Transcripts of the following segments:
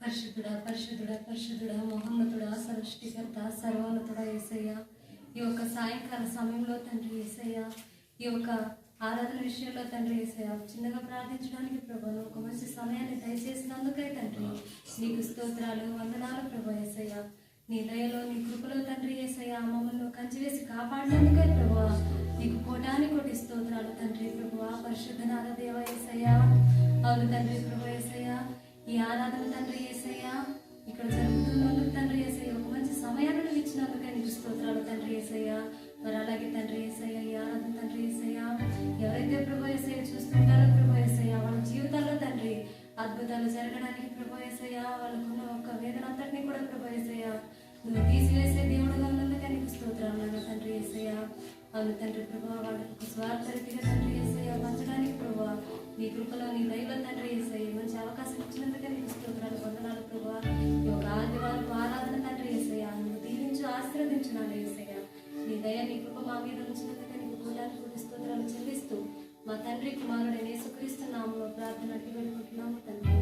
పరిశుద్ధుడా పరిశుద్ధుడా పరిశుద్ధుడా మహోన్నతుడా సృష్టికర్త సర్వోన్నతుడా యేసయ్య, ఈ యొక్క సాయంకాల సమయంలో తండ్రి యేసయ్య, ఈ యొక్క ఆరాధన విషయంలో తండ్రి యేసయ్య చిన్నగా ప్రార్థించడానికి ప్రభు ఒక మంచి సమయాన్ని దయచేసినందుకై తండ్రి నీకు స్తోత్రాలు వందనాలు ప్రభు యేసయ్య. నీ దయలో నీ కృపలో తండ్రి యేసయ్య మమ్మల్ని కంచివేసి కాపాడినందుకై ప్రభు నీకు కోటాని కోటి స్తోత్రాలు తండ్రి ప్రభు. పరిశుద్ధనాథ దేవ యేసయ్య, అవును తండ్రి ప్రభు యేసయ్య, ఈ ఆరాధన తండ్రి యేసయ్య ఇక్కడ జరుగుతున్నందుకు తండ్రి యేసయ్య ఒక మంచి సమయాన్ని ఇచ్చినందుకే నీకు స్తోత్రాలు తండ్రి యేసయ్య. మరి అలాగే తండ్రి యేసయ్య ఈ ఆరాధన తండ్రి యేసయ్య ఎవరైతే ప్రభు యేసయ్య చూస్తుంటారో ప్రభు యేసయ్య వాళ్ళ జీవితాల్లో తండ్రి అద్భుతాలు జరగడానికి ప్రభు యేసయ్య వాళ్ళకున్న ఒక వేదన అంతటినీ కూడా ప్రభు యేసయ్య నువ్వు తీసివేసే దేవుడుగా ఉన్నందుకే నీకు స్తోత్రాలు తండ్రి యేసయ్య. అవును తండ్రి ప్రభు వాళ్ళకి ఒక స్వార్థ రీతిగా తండ్రి యేసయ్య పంచడానికి ప్రభు నీ కృపలో నీ దైవ తండ్రి యేసయ్య మంచి అవకాశం ఇచ్చినందుకే నీకు స్తోత్రాలు వందనాలు ప్రభు. ఈ యొక్క ఆదివారం ఆరాధన తండ్రి యేసయ్య నువ్వు దీవించు ఆశీర్వదించున్నాను యేసయ్య. నీ దయ నీ కృప మా మీద ఉంచినందుకే నీకు కోటానికి స్తోత్రాలు చెల్లిస్తూ మా తండ్రి కుమారుడైన యేసుక్రీస్తు నామములో ప్రార్థన అట్టి పెట్టుకుంటున్నాము తండ్రి.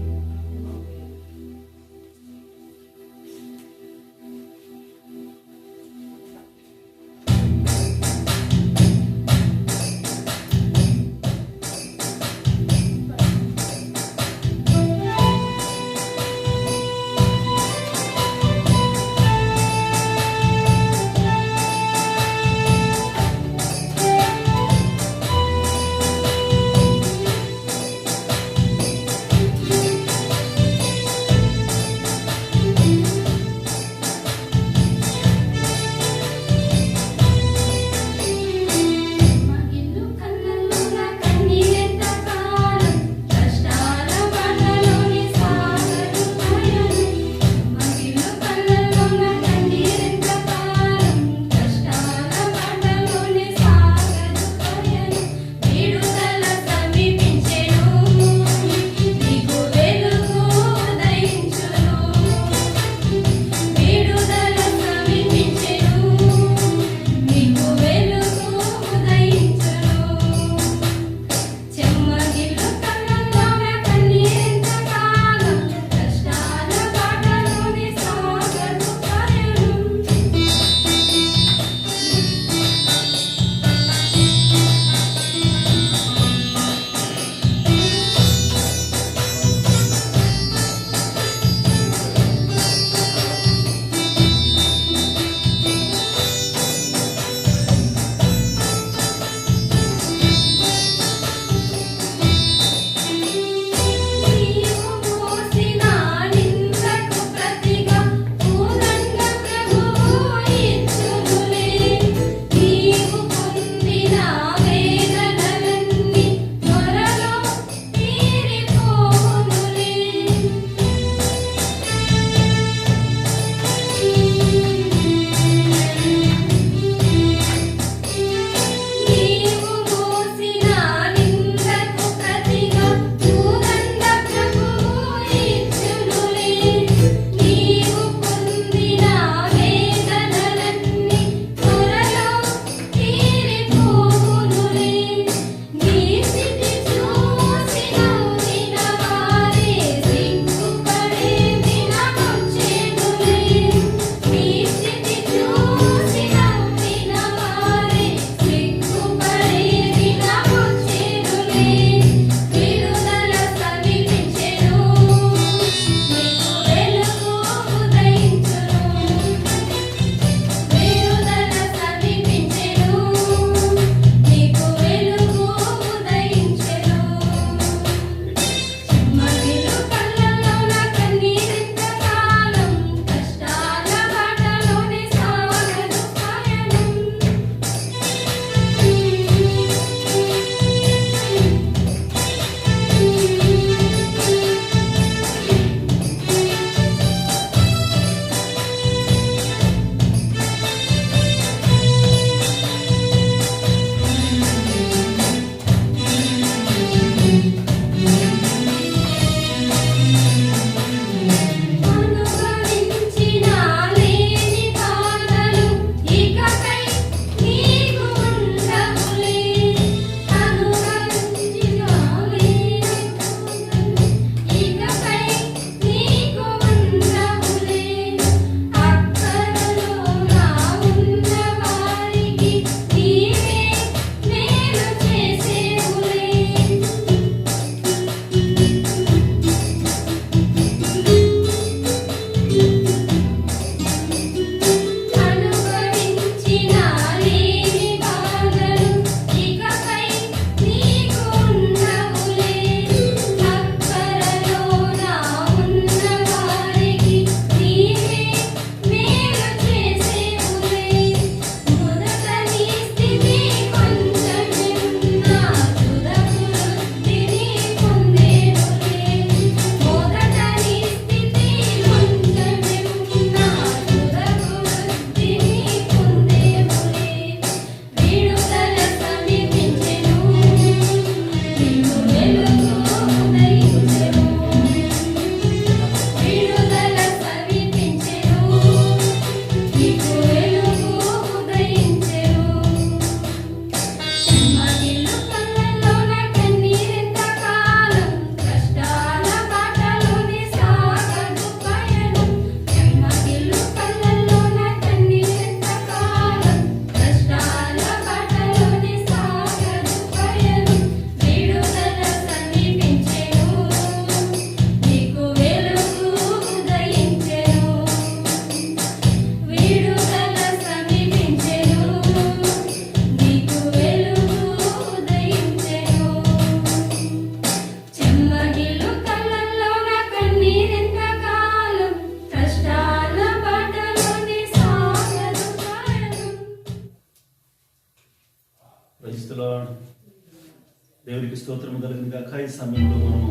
స్తోత్రము కలిగింది కాక ఈ సమయంలో మనము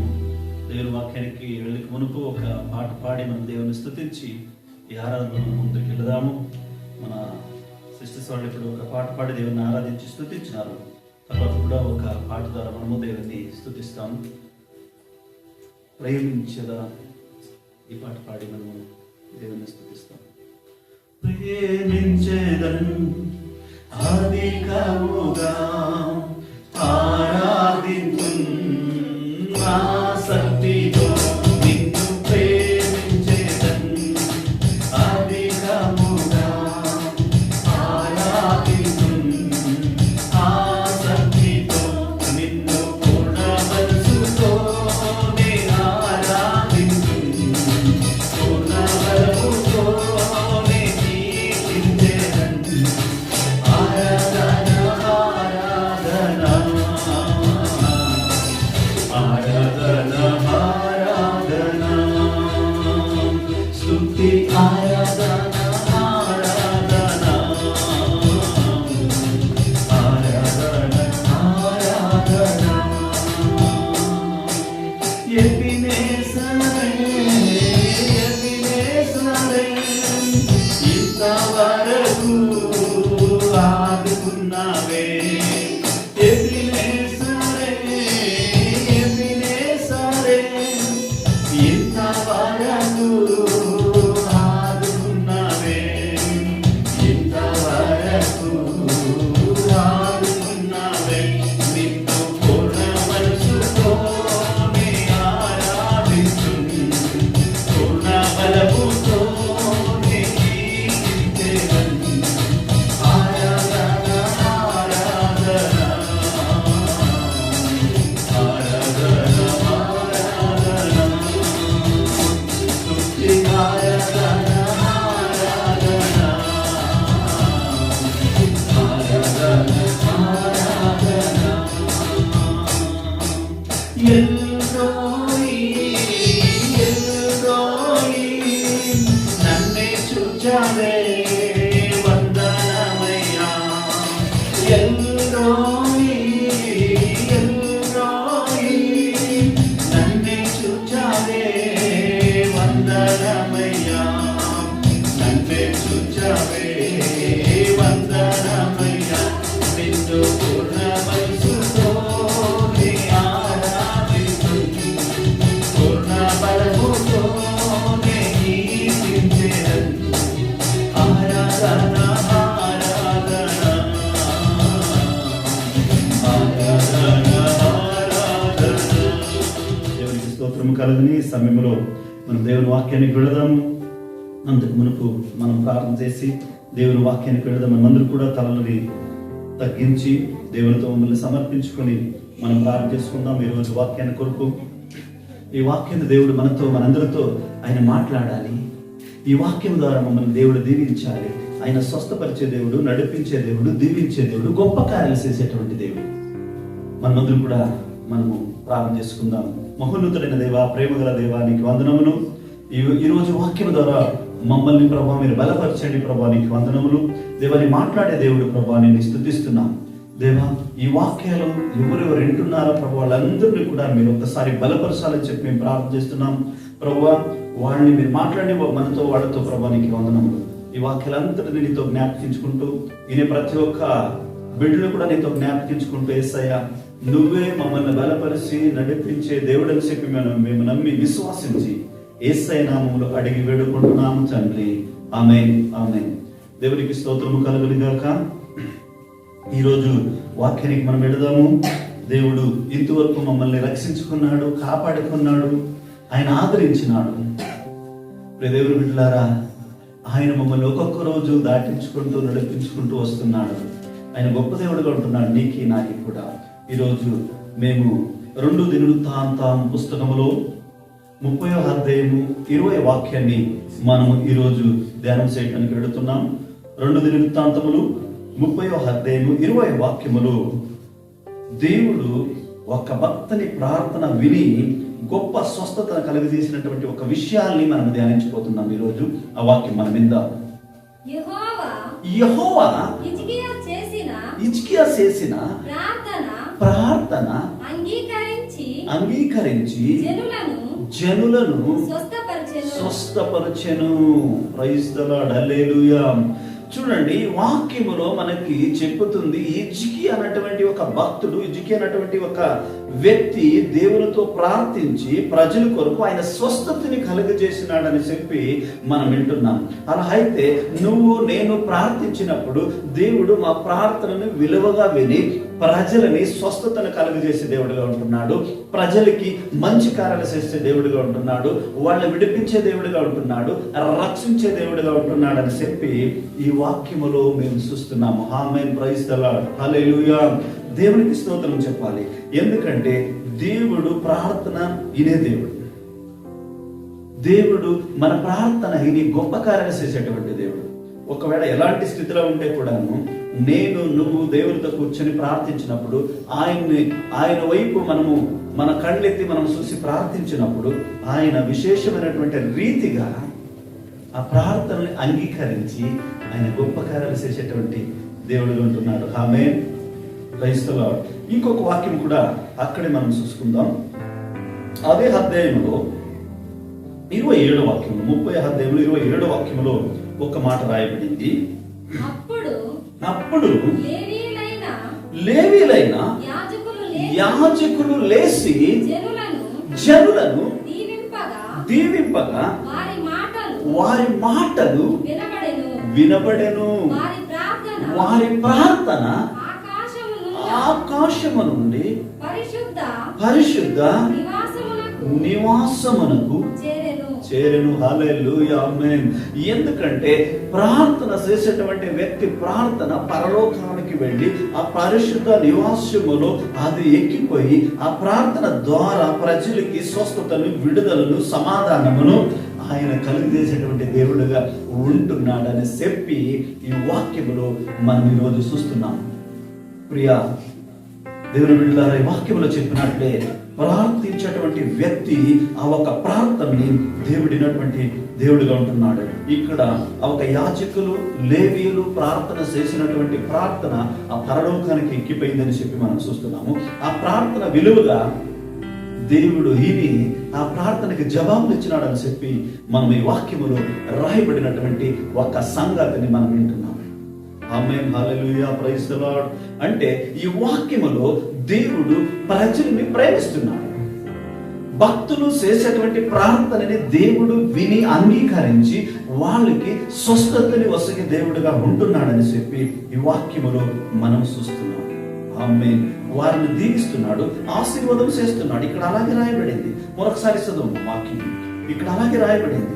దేవుని వాక్యానికి వెళ్ళక మునుపు ఒక పాట పాడి మనం దేవుని స్తుతించి ఈ ఆరాధన ముందుకు వెళదాము. మన సిస్టర్స్ వాళ్ళు ఇప్పుడు ఒక పాట పాడి దేవుని ఆరాధించి స్తుతించినారు. తర్వాత కూడా ఒక పాట ద్వారా మనము దేవుని స్తుతిస్తాము. ప్రేమించదా ఈ పాట పాడి మనము దేవుని స్తుతిస్తాం. ప్రేమించేదన్ అధికముగా ఆరాధింతున్ ఆసక్తితో నిన్ను ప్రేమించేదన్ అధికముగా ఆరాధింతున్ ఆసక్తితో నిన్ను పూర్ణ మనసుతో నే ఆరాధింతున్ పూర్ణ బలముతో నే కీర్తించెదన్ ఆరాధన ఆరాధన ఆరాధన ఆరాధన స్తుతి ఆరాధన ఆరాధన ఆరాధన ఆరాధన ఎబినేజరే ఎబినేజరే ఇంతవరకు ఆదుకున్నావే ఎబినేజరే ఎబినేజరే ఇంతవరకు ఆదుకున్నావే ఇంతవరకు ఆదుకున్నావే నిన్ను పూర్ణ మనసుతో నే ఆరాధించును పూర్ణ బలముతో నే కీర్తించెదను ఆరాధన ఆరాధన ఆరాధన ఆరాధన స్తుతి ఆరాధన ఆరాధన ఆరాధన ఆరాధన ఎల్రోయి ఎల్రోయి నన్నే చూచావే వందనమయ్యా ఎల్రోయి ఎల్రోయి నన్నే చూచావే వందనమయ్యా నన్నే చూచావే వందనమయ్యా నిన్ను పూర్ణ మనసుతో నే ఆరాధించును పూర్ణ బలముతో నే కీర్తించెదను ఆరాధన ఆరాధన ఆరాధన ఆరాధన దేవునికి స్తోత్రం కలుగుని ఈ సమయంలో మనం దేవుని వాక్యానికి వెళదాము. అంతకు మునుపు మనం ప్రార్థన చేసి దేవుని వాక్యానికి వెళదాం. మనమందరూ కూడా తలలని తగ్గించి దేవునితో మమ్మల్ని సమర్పించుకొని మనం ప్రార్థన చేసుకుందాం. ఈరోజు వాక్యాన్ని కొరకు ఈ వాక్యాన్ని దేవుడు మనతో మనందరితో ఆయన మాట్లాడాలి. ఈ వాక్యం ద్వారా మమ్మల్ని దేవుడు దీవించాలి. ఆయన స్వస్థపరిచే దేవుడు, నడిపించే దేవుడు, దీవించే దేవుడు, గొప్ప కార్యాలు చేసేటువంటి దేవుడు. మనమందరం కూడా మనము ప్రార్థన చేసుకుందాం. మహోన్నతుడైన దేవా, ప్రేమగల దేవా, నీకు వందనములు. ఈరోజు వాక్యం ద్వారా మమ్మల్ని ప్రభా మీరు బలపరచండి ప్రభా, నీకు వందనములు. దేవాని మాట్లాడే దేవుడు ప్రభా, నేను స్తుతిస్తున్నాం. దేవా, ఈ వాక్యాలు ఎవరెవరు వింటున్నారో ప్రభు వాళ్ళందరినీ కూడా మీరు ఒక్కసారి బలపరచాలని చెప్పి మేము ప్రార్థన చేస్తున్నాం. ప్రభువా, వాళ్ళని మీరు మాట్లాడి మనతో వాళ్ళతో ప్రభా, నీకు వందనములు. ఈ వాక్యాలంతటిని నీతో జ్ఞాపకించుకుంటూ ఈయన ప్రతి ఒక్క బిడ్డలు కూడా నీతో జ్ఞాపకించుకుంటూ యేసయ్య నువ్వే మమ్మల్ని బలపరిచి నడిపించే దేవుడని చెప్పి మేము నమ్మి విశ్వాసించి యేసయ్య నామములో అడిగి వేడుకుంటున్నాము తండ్రి. ఆమేన్ ఆమేన్. దేవునికి స్తోత్రము కలుగును గాక. ఈరోజు వాక్యానికి మనం వెళదాము. దేవుడు ఇంతవరకు మమ్మల్ని రక్షించుకున్నాడు, కాపాడుకున్నాడు, ఆయన ఆదరించినాడు. దేవుని బిడ్డలారా, ఆయన మమ్మల్ని ఒక్కొక్క రోజు దాటించుకుంటూ నడిపించుకుంటూ వస్తున్నాడు. ఆయన గొప్ప దేవుడుగా ఉంటున్నాడు నీకి నాకి కూడా. ఈరోజు మేము 2 దినవృత్తాంతం పుస్తకములో 30వ అధ్యాయము 20వ వాక్యాన్ని మనం ఈరోజు ధ్యానం చేయడానికి వెళుతున్నాం. 2 దినవృత్తాంతములు 30వ అధ్యాయము 20వ వాక్యములో దేవుడు ఒక భక్తుని ప్రార్థన విని గొప్ప స్వస్థతను కలుగజేసినటువంటి ఒక విషయాల్ని మనం ధ్యానించబోతున్నాం ఈరోజు. ఆ వాక్యం మనం విందాం. యెహోవా హిజ్కియా చేసిన ప్రార్థన అంగీకరించి జనులను స్వస్థపరచెను. ప్రైజ్ ది లార్డ్, హల్లెలూయా. చూడండి, వాక్యములో మనకి చెప్పుతుంది, హిజ్కియా అన్నటువంటి ఒక భక్తుడు, హిజ్కియా అన్నటువంటి ఒక వ్యక్తి దేవునితో ప్రార్థించి ప్రజల కొరకు ఆయన స్వస్థతని కలుగజేసినాడని చెప్పి మనం వింటున్నాం. అలా అయితే నువ్వు నేను ప్రార్థించినప్పుడు దేవుడు మా ప్రార్థనను విలువగా విని ప్రజలని స్వస్థతను కలుగజేసే దేవుడిగా ఉంటున్నాడు. ప్రజలకి మంచి కార్యాలు చేసే దేవుడిగా ఉంటున్నాడు. వాళ్ళని విడిపించే దేవుడిగా ఉంటున్నాడు. రక్షించే దేవుడిగా ఉంటున్నాడు అని చెప్పి ఈ వాక్యములో మేము చూస్తున్నాము. ఆమేన్, ప్రైజ్ ది లార్డ్, హల్లెలూయా. దేవునికి స్తోత్రం చెప్పాలి. ఎందుకంటే దేవుడు ప్రార్థన వినే దేవుడు. దేవుడు మన ప్రార్థన విని గొప్ప కార్యాలు చేసేటువంటి దేవుడు. ఒకవేళ ఎలాంటి స్థితిలో ఉంటే కూడాను నువ్వు దేవునితో కూర్చొని ప్రార్థించినప్పుడు ఆయన వైపు మన కళ్ళెత్తి మనం చూసి ప్రార్థించినప్పుడు ఆయన విశేషమైనటువంటి రీతిగా ఆ ప్రార్థనని అంగీకరించి ఆయన గొప్ప కార్యాలు చేసేటువంటి దేవుడు ఉంటున్నాడు. ఆమేన్, ప్రైజ్ ది లార్డ్. ఇంకొక వాక్యం కూడా అక్కడే మనం చూసుకుందాం. అదే అధ్యాయంలో 27వ వాక్యంలో 30వ అధ్యాయంలో 27వ వాక్యంలో ఒక మాట రాయబడింది. అప్పుడు లేవీయులైన యాజకులు లేచి జనులను దీవింపగా వారి మాటలు వినబడెను. వారి ప్రార్థన ఆకాశము నుండి పరిశుద్ధ నివాసమునకు చేరెను. హల్లెలూయా, ఆమేన్. ఎందుకంటే ప్రార్థన చేసేటువంటి వ్యక్తి ప్రార్థన పరలోకానికి వెళ్ళి ఆ పరిశుద్ధ నివాసములో అది ఎక్కిపోయి ఆ ప్రార్థన ద్వారా ప్రజలకి స్వస్థతను, విడుదలను, సమాధానమును ఆయన కలుగజేసేటువంటి దేవుడుగా ఉంటున్నాడని చెప్పి ఈ వాక్యములో మనం ఈరోజు చూస్తున్నాం. ప్రియా దేవుని బిడ్డలారా, ఈ వాక్యములో చెప్పినట్లే ప్రార్థించేటువంటి వ్యక్తి ఆ ఒక ప్రార్థనని దేవుడినటువంటి దేవుడిగా ఉంటున్నాడు. ఇక్కడ ఆ ఒక యాజకులు, లేవీయులు ప్రార్థన చేసినటువంటి ప్రార్థన ఆ పరలోకానికి ఎక్కిపోయిందని చెప్పి మనం చూస్తున్నాము. ఆ ప్రార్థన విలువగా దేవుడు విని ఆ ప్రార్థనకి జవాబులు ఇచ్చినాడని చెప్పి మనం ఈ వాక్యములో రాయబడినటువంటి ఒక సంగతిని మనం వింటున్నాం. ఆమేన్, హల్లెలూయా, ప్రైజ్ ది లార్డ్. అంటే ఈ వాక్యములో దేవుడు ప్రజల్ని ప్రేమిస్తున్నాడు. భక్తులు చేసేటువంటి ప్రార్థనని దేవుడు విని అంగీకరించి వాళ్ళకి స్వస్థతని వసగే దేవుడుగా ఉంటున్నాడని చెప్పి ఈ వాక్యములో మనం చూస్తున్నాం. ఆమేన్. వారిని దీవిస్తున్నాడు, ఆశీర్వాదం చేస్తున్నాడు. ఇక్కడ అలాగే రాయబడింది. మరొకసారి చదువు వాక్యం. ఇక్కడ అలాగే రాయబడింది.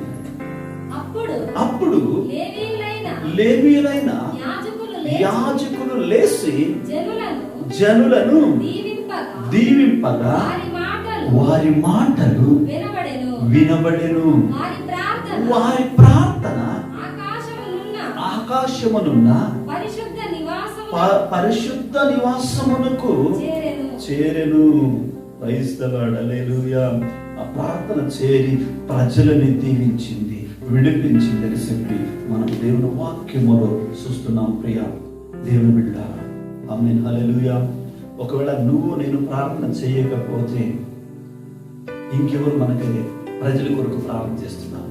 అప్పుడు లేవీయులైన యాజకులు లేచి జనులను దీవింపగా వారి మాటలు వినబడెను. వారి ప్రార్థన ఆకాశమునున్న పరిశుద్ధ నివాసమునకు చేరెను. ప్రైజ్ ది లార్డ్, హల్లెలూయా. ఆ ప్రార్థన చేరి ప్రజలని దీవించింది, విడిపించింది అని చెప్పి మనం దేవుని వాక్యములో చూస్తున్నాం. ప్రియా దేవుని బిడ్డ, ఆమేన్, హల్లెలూయా. ఒకవేళ నువ్వు నేను ప్రార్థన చేయకపోతే ఇంకెవరు మనకి ప్రజల కొరకు ప్రార్థన చేస్తున్నాం?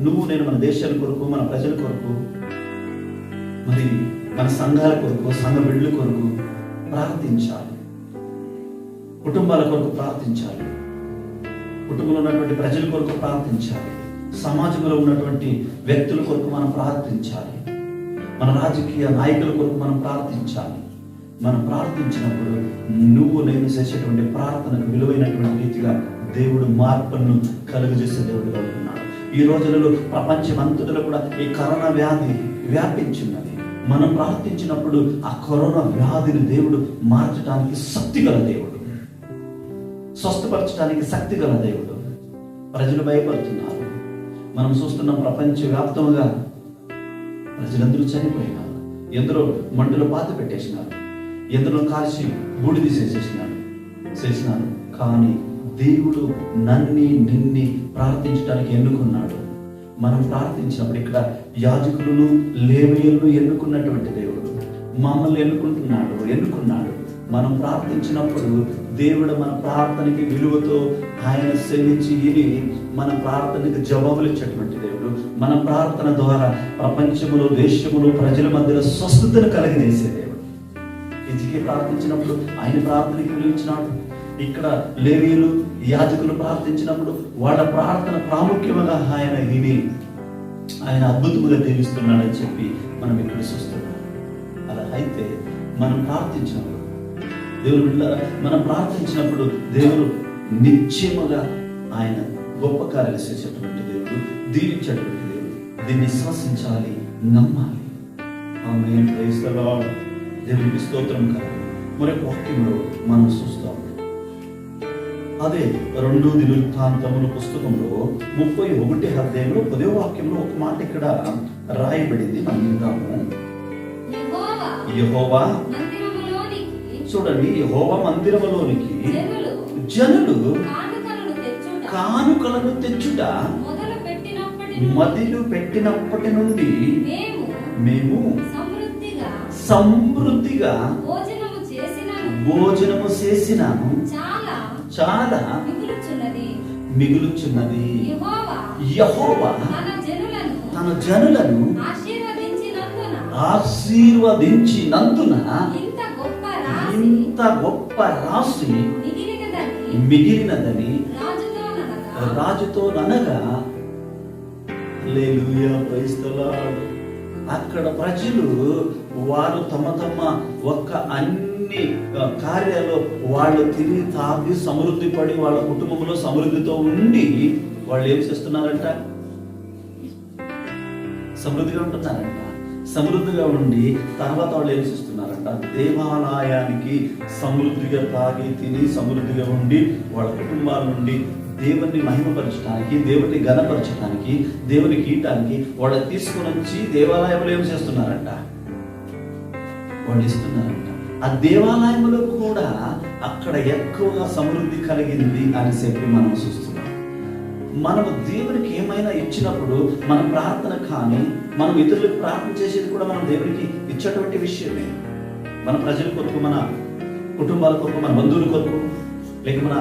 నువ్వు నేను మన దేశాల కొరకు, మన ప్రజల కొరకు, మరి మన సంఘాల కొరకు, సంఘ బిడ్డల కొరకు ప్రార్థించాలి. కుటుంబాల కొరకు ప్రార్థించాలి. కుటుంబంలో ఉన్నటువంటి ప్రజల కొరకు ప్రార్థించాలి. సమాజంలో ఉన్నటువంటి వ్యక్తుల కొరకు మనం ప్రార్థించాలి. మన రాజకీయ నాయకుల కొరకు మనం ప్రార్థించాలి. మనం ప్రార్థించినప్పుడు నువ్వు నేను చేసేటువంటి ప్రార్థనకు విలువైనటువంటి రీతిగా దేవుడు మార్పును కలుగజేసే దేవుడుగా ఉంటున్నాడు. ఈ రోజులలో ప్రపంచమంతటిలో కూడా ఈ కరోనా వ్యాధి వ్యాపించినది. మనం ప్రార్థించినప్పుడు ఆ కరోనా వ్యాధిని దేవుడు మార్చడానికి శక్తి గల దేవుడు, స్వస్థపరచడానికి శక్తి గల దేవుడు. ప్రజలు భయపడుతున్నారు. మనం చూస్తున్నాం ప్రపంచవ్యాప్తంగా ప్రజలందరూ చనిపోయినారు. ఎందరో మంటలు పాత పెట్టేసినారు, ఎందరో కాల్చి బూడిది చేసినారు. కానీ దేవుడు నిన్ని ప్రార్థించడానికి ఎన్నుకున్నాడు. మనం ప్రార్థించినప్పుడు ఇక్కడ యాజకులను, లేవీయులను ఎన్నుకున్నటువంటి దేవుడు మమ్మల్ని ఎన్నుకున్నాడు. మనం ప్రార్థించినప్పుడు దేవుడు మన ప్రార్థనకి విలువతో ఆయన సేవించి విని మన ప్రార్థనకి జవాబులు ఇచ్చేటువంటి దేవుడు. మన ప్రార్థన ద్వారా ప్రపంచములో, దేశములో, ప్రజల మధ్యలో స్వస్థతను కలిగజేసే దేవుడు. ఇంటికి ప్రార్థించినప్పుడు ఆయన ప్రార్థనకి విలువించినాడు. ఇక్కడ లేవీయులు, యాజకులు ప్రార్థించినప్పుడు వాళ్ళ ప్రార్థన ప్రాముఖ్యంగా ఆయన విని ఆయన అద్భుతముగా దీవిస్తున్నాడని చెప్పి మనం ఇక్కడ చూస్తున్నాం. అలా అయితే మనం ప్రార్థించినప్పుడు దేవుడు బిడ్డలారా, మనం ప్రార్థించినప్పుడు దేవుడు నిశ్చయముగా ఆయన గొప్ప కార్యాలు చేసేటువంటి దేవుడు, దీవించేటువంటి దేవుడు. దీన్ని విశ్వసించాలి, నమ్మాలి. ఆమేన్. Praise the Lord. దేవునికి స్తోత్రం కాదు. మరొక వాక్యంలో మనం చూస్తాం. అదే 2 దినవృత్తాంతముల పుస్తకంలో 31 అధ్యాయంలో 10వ వాక్యంలో ఒక మాట ఇక్కడ రాయబడింది. మనం విందాము. యెహోవా చూడండి, యెహోవా మందిరములోనికి జనులు కానుకలను తెచ్చుట మొదలు పెట్టినప్పటి నుండి మేము సమృద్ధిగా భోజనము చేసినాము, చాలా మిగులుచున్నది. యెహోవా తన జనులను ఆశీర్వదించినందున ఇంత గొప్ప రాశి మిగిలినదని రాజుతో అనగా. హల్లెలూయా, ప్రైజ్ ది లార్డ్. అక్కడ ప్రజలు వారు తమ ఒక్క అన్ని కార్యాలు వాళ్ళు తిని తాగి సమృద్ధి పడి వాళ్ళ కుటుంబంలో సమృద్ధితో ఉండి వాళ్ళు ఏం చేస్తున్నారంట? సమృద్ధిగా ఉంటున్నారంట. సమృద్ధిగా ఉండి తర్వాత వాళ్ళు ఏం చేస్తున్నారంట? దేవాలయానికి సమృద్ధిగా తాగి తిని సమృద్ధిగా ఉండి వాళ్ళ కుటుంబాల నుండి దేవుని మహిమపరచడానికి, దేవుని ఘనపరచడానికి, దేవుని కీటానికి వాళ్ళు తీసుకుని వచ్చి దేవాలయంలో ఏం చేస్తున్నారంట? వాళ్ళు ఇస్తున్నారంట. ఆ దేవాలయంలో కూడా అక్కడ ఎక్కువగా సమృద్ధి కలిగింది అని చెప్పి మనం చూస్తున్నాం. మనము దేవునికి ఏమైనా ఇచ్చినప్పుడు మన ప్రార్థన కానీ మనం ఇతరులకు ప్రార్థన చేసేది కూడా మనం దేవునికి ఇచ్చేటువంటి విషయమే. మన ప్రజల కొరకు, మన కుటుంబాల కొరకు, మన బంధువుల కొరకు, లేక మన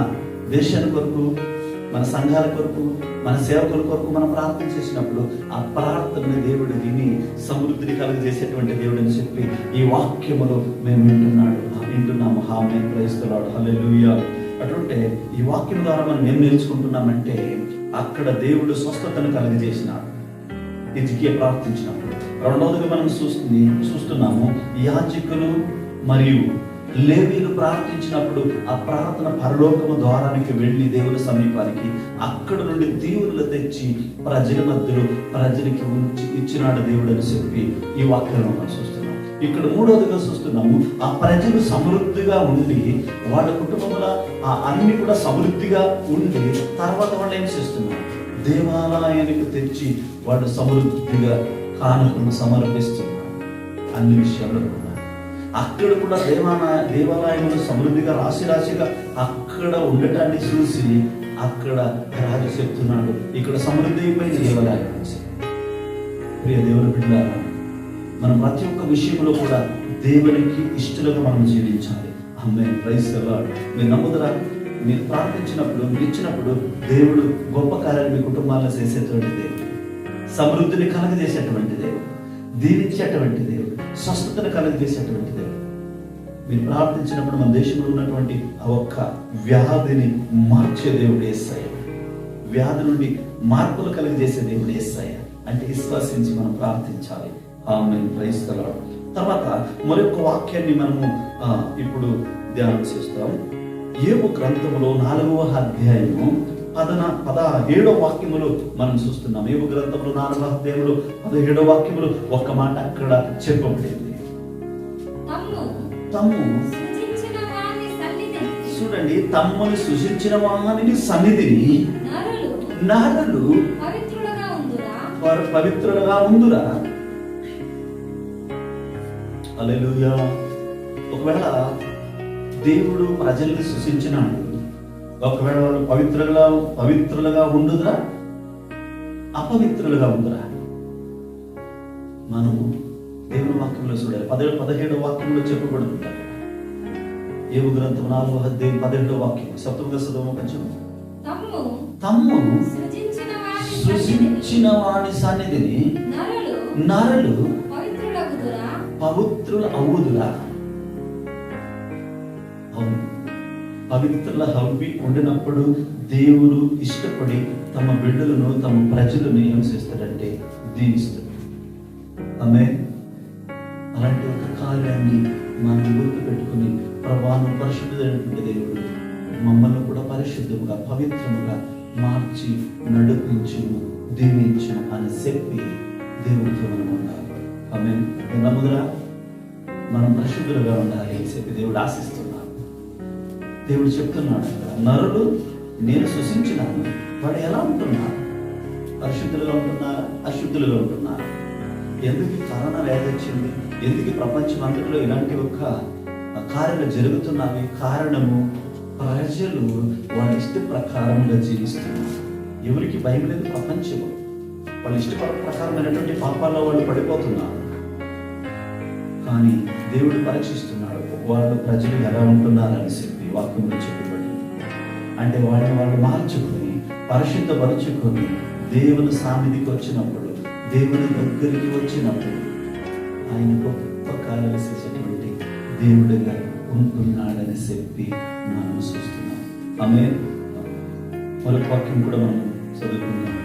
దేశాల కొరకు, మన సంఘాల కొరకు, మన సేవకుల కొరకు మనం ప్రార్థన చేసినప్పుడు ఆ ప్రార్థనని దేవుడు విని సమృద్ధిని కలుగజేసేటువంటి దేవుడు అని చెప్పి ఈ వాక్యములో మేము వింటున్నాము. Amen. Praise the Lord. Hallelujah. అటుంటే ఈ వాక్యం ద్వారా మనం ఏం నేర్చుకుంటున్నామంటే అక్కడ దేవుడు స్వస్థతను కలుగజేసినాడు హిజ్కియా ప్రార్థించినప్పుడు. రెండవదిగా మనం చూస్తున్నాము యాజకులు మరియు లేవీయులు ప్రార్థించినప్పుడు ఆ ప్రార్థన పరలోకము ద్వారానికి వెళ్ళి దేవుని సమీపానికి అక్కడ నుండి దీవులు తెచ్చి ప్రజల మధ్యలో ప్రజలకి ఇచ్చినాడు దేవుడు అని చెప్పి ఈ వాక్యంలో మనం చూస్తున్నాం. ఇక్కడ మూడవదిగా చూస్తున్నాము ఆ ప్రజలు సమృద్ధిగా ఉండి వాళ్ళ కుటుంబంలో అన్ని కూడా సమృద్ధిగా ఉండి తర్వాత వాళ్ళు ఏం చేస్తున్నారు? దేవాలయానికి తెచ్చి వాళ్ళు సమృద్ధిగా కానుకను సమర్పిస్తున్నారు. అన్ని విషయాల్లో కూడా అక్కడ కూడా దేవాలయంలో సమృద్ధిగా రాశిగా అక్కడ ఉండటాన్ని చూసి అక్కడ రాజు చెప్తున్నాడు ఇక్కడ సమృద్ధి అయిపోయిన దేవాలయం. ప్రియ దేవుని బిడ్డలారా, మనం ప్రతి ఒక్క విషయంలో కూడా దేవునికి ఇష్టలుగా మనం జీవించాలి. ఆమేన్. Praise the Lord. మీరు నమ్ముదరా? మీరు ప్రార్థించినప్పుడు, మీరు ఇచ్చినప్పుడు దేవుడు గొప్ప కార్యాలు మీ కుటుంబాల్లో చేసేటువంటి దేవుడు, సమృద్ధిని కలగజేసేటువంటి దేవుడు, దీవించేటువంటి దేవుడు, స్వస్థతను కలగజేసేటువంటి దేవుడు. మీరు ప్రార్థించినప్పుడు మన దేశంలో ఉన్నటువంటి ఆ ఒక్క వ్యాధిని మార్చే దేవుడు యేసయ్య, వ్యాధి నుండి మార్పులు కలుగజేసే దేవుడు యేసయ్య. అంటే విశ్వసించి మనం ప్రార్థించాలి. ఆమేన్. Praise the Lord. తర్వాత మరొక వాక్యాన్ని మనము ఇప్పుడు ధ్యానం చేస్తాం. యోబు గ్రంథములో 4వ అధ్యాయము 17వ వాక్యములో మనం చూస్తున్నాం. యోబు గ్రంథంలో 4వ అధ్యాయంలో 17వ వాక్యములో ఒక మాట అక్కడ చెప్పబడింది. చూడండి, తమ్ముని సృజించిన వాని సన్నిధిని నరులు వారు పవిత్రులుగా ఉందురా. హల్లెలూయా. ఒకవేళ దేవుడు ప్రజల్ని సృష్టించినాడు, ఒకవేళ వాళ్ళు పవిత్రులుగా ఉండుదురా, అపవిత్రులుగా ఉండురా? మనము దేవుని వాక్యంలో చూడాలి. 17వ వాక్యంలో చెప్పబడుతుంది యోబు గ్రంథం 4:17 సప్తముగా చదవము కొంచెం. తమ్ము సృజించిన వాడి సన్నిధిని నరులు పవిత్రుల అవుదురా. అవును, పవిత్రుల హవ్వి ఉండినప్పుడు దేవుడు ఇష్టపడి తమ బిడ్డలను తమ ప్రజలను ఏం చేస్తాడంటే దీవిస్తాడు. ఆమేన్. అలాంటి ఒక కార్యాన్ని మనం గుర్తు పెట్టుకుని ప్రభాను పరిశుద్ధుడైనటువంటి దేవుడు మమ్మల్ని కూడా పరిశుద్ధముగా పవిత్రముగా మార్చి నడిపించును దీవించును అని చెప్పి దేవుడితో మనం ఉండాలి. ఆమేన్. నమ్ముదరా, మనం పరిశుద్ధులుగా ఉండాలి అని చెప్పి దేవుడు ఆశిస్తున్నాడు. దేవుడు చెప్తున్నాడు, నరులు నేను సృష్టించినాను, వాడు ఎలా ఉంటున్నారు? పరిశుద్ధులుగా ఉంటున్నారా, అశుద్ధులుగా ఉంటున్నారు? ఎందుకు కరోనా వ్యాధి వచ్చింది? ఎందుకు ప్రపంచం అంతటిలో ఇలాంటి ఒక కార్యాలు జరుగుతున్నవి? కారణము ప్రజలు వాళ్ళ ఇష్ట ప్రకారంగా జీవిస్తున్నారు. ఎవరికి భయం లేదు ప్రపంచంలో. వాళ్ళ ఇష్ట ప్రకారమైనటువంటి పాపాల్లో వాళ్ళు పడిపోతున్నారు. కానీ దేవుడు పరీక్షిస్తున్నాడు వాళ్ళు ప్రజలు ఎలా ఉంటున్నారని చెప్పి వాక్యంలో చెప్పబడింది. అంటే వాళ్ళు మార్చుకొని పరిశుద్ధపరుచుకొని దేవుని సాన్నిధికి వచ్చినప్పుడు, దేవుని దగ్గరికి వచ్చినప్పుడు ఆయన గొప్ప కార్యాలు చేసేటువంటి దేవుడిగా ఉంటున్నాడని చెప్పి మనం చూస్తున్నాం. ఆమేన్. మరొక వాక్యం కూడా మనం చదువుకున్నాం.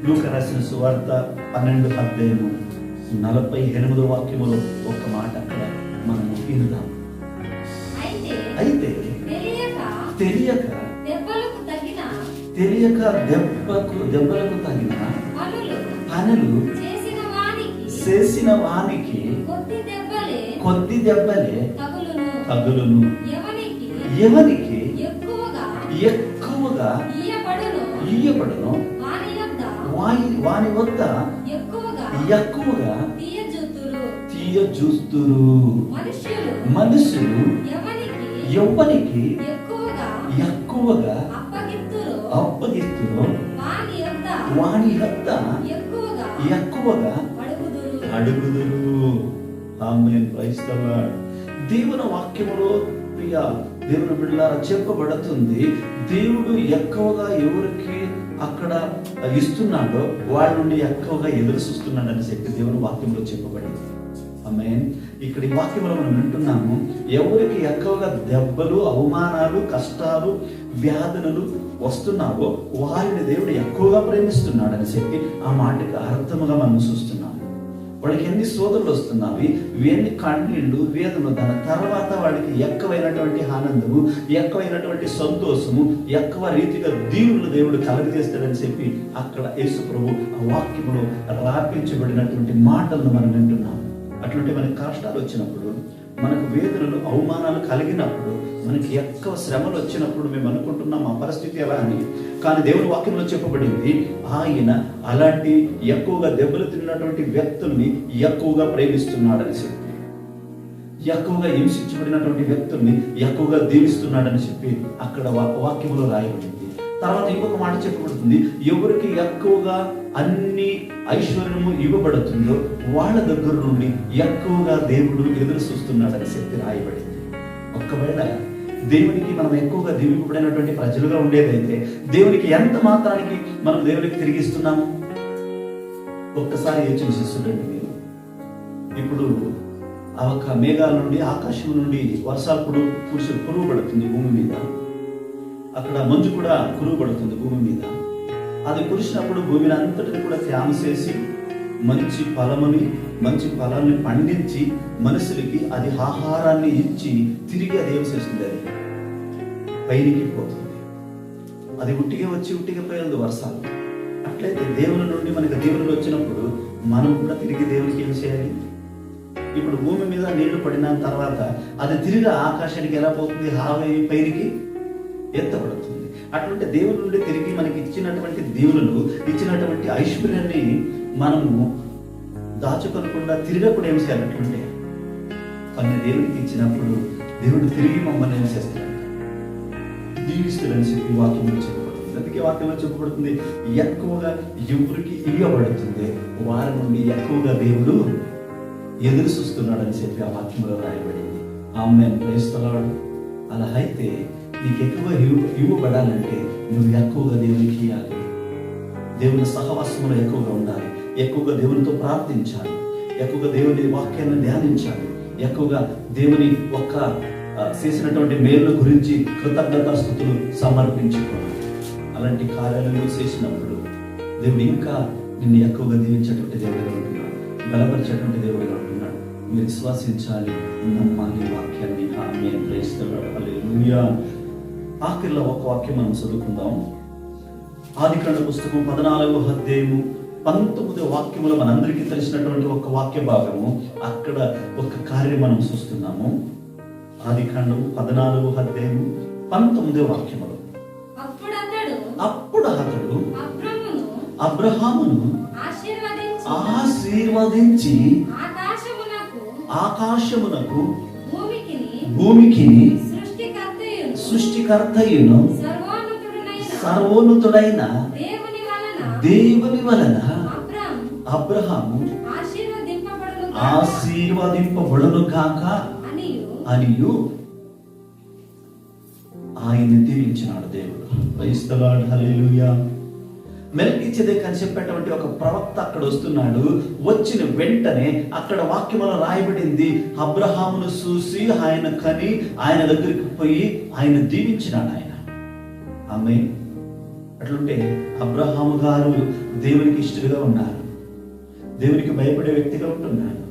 లూకా రాసిన సువార్త 12:48 ఒక మాట అక్కడ మనం విందాం. అయితే తెలియక దెబ్బలకు తగిన పనులు చేసిన వానికి కొద్ది దెబ్బలే తగులును. ఎవనికి ఎక్కువగా ఇయ్యబడును వాని వద్ద ఎక్కువగా తీయజూస్తురు. మనుషులు ఎవ్వనికి ఎక్కువగా అప్పగిస్తురు వాని వద్ద ఎక్కువగా అడుగుదురు. ఆమేన్. Praise the Lord. దేవుని వాక్యములో ప్రియ దేవుని బిడ్డలారా చెప్పబడుతుంది, దేవుడు ఎక్కువగా ఎవరికి అక్కడ ఇస్తున్నాడో వాళ్ళ నుండి ఎక్కువగా ఎదురు చూస్తున్నాడని చెప్పి దేవుని వాక్యంలో చెప్పబడింది. ఆమేన్. ఇక్కడ ఈ వాక్యంలో మనం వింటున్నాము, ఎవరికి ఎక్కువగా దెబ్బలు, అవమానాలు, కష్టాలు, వ్యాధులు వస్తున్నావో వారిని దేవుడు ఎక్కువగా ప్రేమిస్తున్నాడని చెప్పి ఆ మాటకి అర్థముగా మనం చూస్తున్నాము. వాడికి ఎన్ని సోదరులు వస్తున్నావి, ఎన్ని కన్నీళ్ళు, వేదనలు, దాని తర్వాత వాడికి ఎక్కువైనటువంటి ఆనందము, ఎక్కువైనటువంటి సంతోషము, ఎక్కువ రీతిగా దీవులు దేవుడు కలుగజేస్తాడని చెప్పి అక్కడ యేసు ప్రభు ఆ వాక్యములో రాపించబడినటువంటి మాటలను మనం వింటున్నాము. అటువంటి మనకి కష్టాలు వచ్చినప్పుడు, మనకు వేదనలు, అవమానాలు కలిగినప్పుడు, మనకి ఎక్కువ శ్రమలు వచ్చినప్పుడు మేము అనుకుంటున్నాం మా పరిస్థితి ఎలా అని. కానీ దేవుని వాక్యంలో చెప్పబడింది, ఆయన అలాంటి ఎక్కువగా దెబ్బలు తిన్నటువంటి వ్యక్తుల్ని ఎక్కువగా ప్రేమిస్తున్నాడని చెప్పి, ఎక్కువగా హింసించబడినటువంటి వ్యక్తుల్ని ఎక్కువగా దీవిస్తున్నాడని చెప్పి అక్కడ వాక్యంలో రాయబడింది. తర్వాత ఇంకొక మాట చెప్పబడుతుంది, ఎవరికి ఎక్కువగా అన్ని ఐశ్వర్యము ఇవ్వబడుతుందో వాళ్ళ దగ్గర నుండి ఎక్కువగా దేవుడు ఎదురు చూస్తున్నాడని చెప్పి రాయబడింది. ఒకవేళ దేవునికి మనం ఎక్కువగా దీవింపబడినటువంటి ప్రజలుగా ఉండేదైతే దేవునికి ఎంత మాత్రానికి మనం దేవునికి తిరిగిస్తున్నాము? ఒక్కసారి యోచించుండండి మీరు. ఇప్పుడు ఆ ఒక మేఘాల నుండి, ఆకాశం నుండి వర్షాలు కురువబడుతుంది భూమి మీద. అక్కడ మంచు కూడా కురువబడుతుంది భూమి మీద. అది కురిసినప్పుడు భూమిని అంతటిని కూడా త్యాగం చేసి మంచి ఫలాన్ని పండించి మనుషులకి అది ఆహారాన్ని ఇచ్చి తిరిగి అది ఏం చేస్తుంది, అది పైనికి పోతుంది. అది ఉట్టిగా పోయేది వర్షాలు. అట్లయితే దేవుని నుండి మనకి దేవుని వచ్చినప్పుడు మనం కూడా తిరిగి దేవునికి ఏం చేయాలి? ఇప్పుడు భూమి మీద నీళ్లు పడిన తర్వాత అది తిరిగి ఆకాశానికి ఎలా పోతుంది? హావే పైరికి ఎత్తబడుతుంది. అటువంటి దేవుని నుండి తిరిగి మనకి ఇచ్చినటువంటి దేవుళ్ళు ఇచ్చినటువంటి ఐశ్వర్యాన్ని మనము దాచుకోకుండా తిరగకుండా ఏం చేయాలి? అట్లుంటే కొన్ని దేవునికి ఇచ్చినప్పుడు దేవుడు తిరిగి మమ్మల్ని ఏం చేస్తాడు? దీవిస్తాడని చెప్పి వాక్యంలో చెప్పబడుతుంది. అందుకే వాక్యంలో చెప్పబడుతుంది, ఎక్కువగా ఎవరికి ఇవ్వబడుతుంది వారి నుండి ఎక్కువగా దేవుడు ఎదురు చూస్తున్నాడని చెప్పి ఆ వాక్యంలో రాయబడింది. ఆమేన్. Praise the Lord. అలా అయితే నీకు ఎక్కువ ఇవ్వబడాలంటే నువ్వు ఎక్కువగా దేవునికి ఇవ్వాలి. దేవుని సహవాసంలో ఎక్కువగా ఉండాలి, ఎక్కువగా దేవునితో ప్రార్థించాలి, ఎక్కువగా దేవుని వాక్యాన్ని ధ్యానించాలి, ఎక్కువగా దేవుని ఒక్క చేసినటువంటి మేలు గురించి కృతజ్ఞతాస్తుతులు సమర్పించుకోవాలి. అలాంటి కార్యాలు నువ్వు చేసినప్పుడు దేవుడు ఇంకా నిన్ను ఎక్కువగా దీవించేటువంటి దేవుడిగా ఉంటున్నాడు, బలపరిచేటువంటి దేవుడిగా ఉంటున్నాడు. మీరు విశ్వాసించాలి, నమ్మాలి వాక్యాన్ని. Amen. Praise the Lord. Hallelujah. ఆఖరిలో ఒక వాక్యం మనం చదువుకుందాం. ఆదికాండ పుస్తకం 14వ అధ్యాయము 19వ వాక్యములో మనందరికీ తెలిసినటువంటి ఒక వాక్య భాగము. అక్కడ ఒక కార్యం మనం చూస్తున్నాము. ఆదికాండం 14వ అధ్యాయము 19వ వాక్యములో అప్పుడు అతడు అబ్రహామును ఆశీర్వదించి ఆకాశమునకు భూమికి సృష్టికర్తయును సర్వోన్నతుడైన దేవుని వలన అబ్రహాము ఆశీర్వదింపబడును కాక అనియు ఆయన్ని దీవించినాడు దేవుడు. Praise the Lord. Hallelujah. Melchizedek అని చెప్పేటువంటి ఒక ప్రవక్త అక్కడ వస్తున్నాడు. వచ్చిన వెంటనే అక్కడ వాక్యములో రాయబడింది, అబ్రహామును చూసి ఆయన కని ఆయన దగ్గరికి పోయి ఆయన దీవించినాడు ఆయన. ఆమేన్. అట్లుంటే అబ్రహాము గారు దేవునికి ఇష్టలుగా ఉన్నారు, దేవునికి భయపడే వ్యక్తిగా ఉంటున్నాడు,